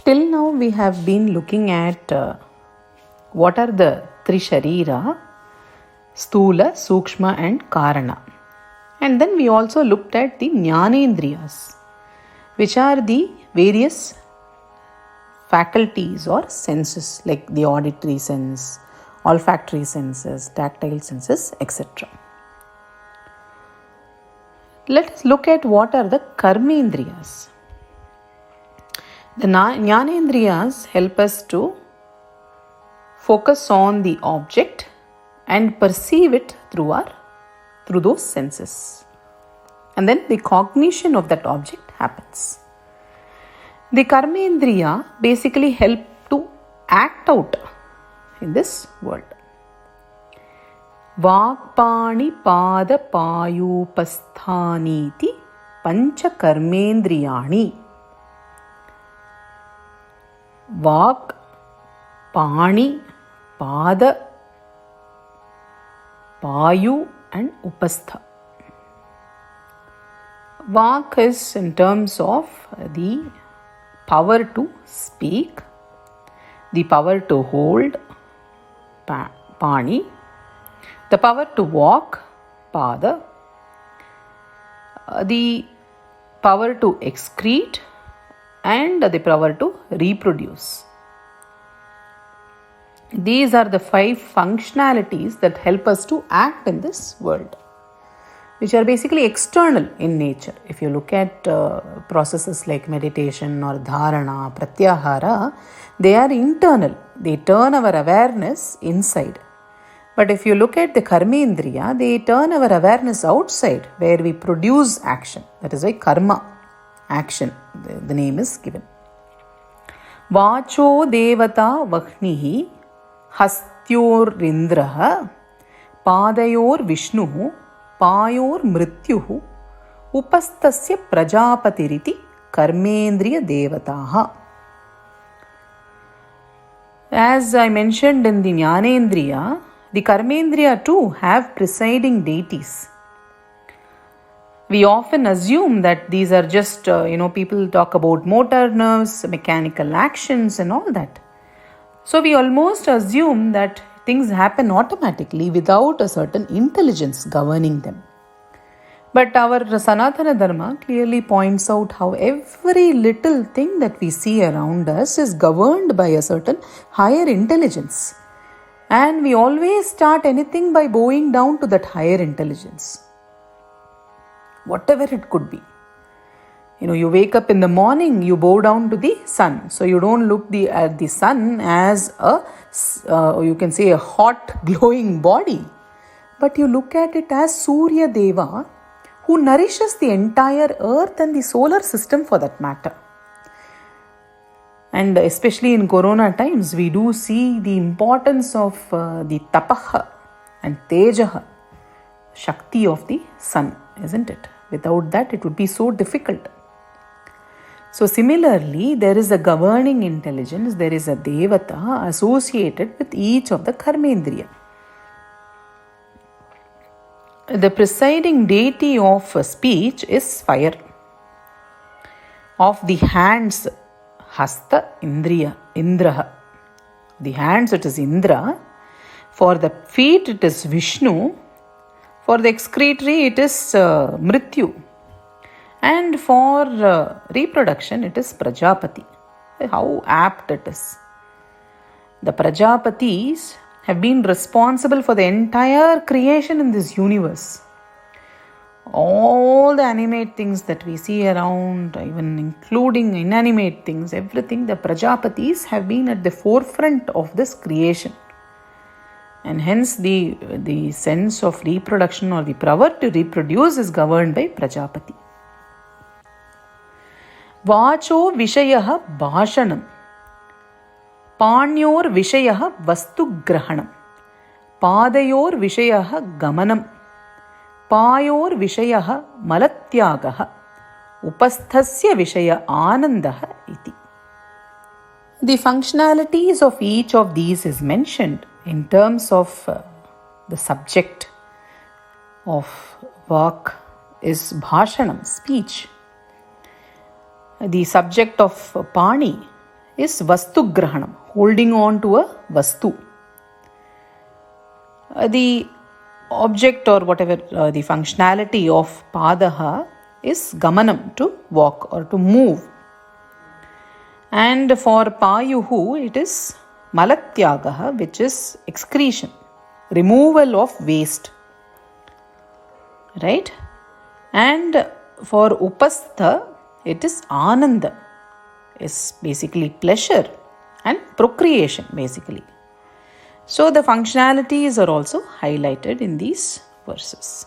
Till now we have been looking at what are the three sharira, Stula, Sukshma and Karana. And then we also looked at the Jnanendriyas, which are the various faculties or senses like the auditory sense, olfactory senses, tactile senses, etc. Let us look at what are the Karmendriyas. The Jnanendriyas help us to focus on the object and perceive it through those senses. And then the cognition of that object happens. The Karmendriya basically help to act out in this world. Vakpani pada payupasthaniti pancha karmendriyani. Vak, Pani, Pada, Payu and Upastha. Vak is in terms of the power to speak, the power to hold, Pani, the power to walk, Pada, the power to excrete, and the power to reproduce. These are the 5 functionalities that help us to act in this world, which are basically external in nature. If you look at processes like meditation or dharana, pratyahara, they are internal. They turn our awareness inside. But if you look at the karmendriya, they turn our awareness outside, where we produce action. That is why karma, action, the name is given. Vacho devata vakhnihi hastyor indraha padayor vishnuhu payor mrityuhu upastasya prajapatiriti karmendriya devataha. As I mentioned in the Jnanendriya, the Karmendriya too have presiding deities. We often assume that these are just, people talk about motor nerves, mechanical actions and all that. So we almost assume that things happen automatically without a certain intelligence governing them. But our Sanatana Dharma clearly points out how every little thing that we see around us is governed by a certain higher intelligence. And we always start anything by bowing down to that higher intelligence. Whatever it could be. You wake up in the morning, you bow down to the sun. So you don't look at the sun as a hot glowing body. But you look at it as Surya Deva, who nourishes the entire earth and the solar system for that matter. And especially in Corona times, we do see the importance of the tapaha and tejaha, Shakti of the sun, isn't it? Without that, it would be so difficult. So similarly, there is a governing intelligence, there is a devata associated with each of the karmendriya. The presiding deity of speech is fire. Of the hands, hasta, indriya, indraha. The hands, it is Indra. For the feet, it is Vishnu. For the excretory, it is Mrityu. And for reproduction, it is Prajapati. How apt it is. The Prajapatis have been responsible for the entire creation in this universe. All the animate things that we see around, even including inanimate things, everything, the Prajapatis have been at the forefront of this creation. And hence the sense of reproduction or the power to reproduce is governed by Prajapati. Vacho vishayaha bhashanam. Panyor vishayaha vastu grahanam. Padayor vishayaha gamanam. Payor vishayaha malatyagaha. Upasthasya vishaya anandaha iti. The functionalities of each of these is mentioned in terms of the subject of Vak is bhashanam, speech. The subject of Pani is Vastu Grahanam, holding on to a Vastu. The object or whatever the functionality of Padaha is Gamanam, to walk or to move. And for Payuhu, it is Malatyagaha, which is excretion, removal of waste. Right? And for Upastha, it is Ananda, is basically pleasure and procreation basically. So the functionalities are also highlighted in these verses.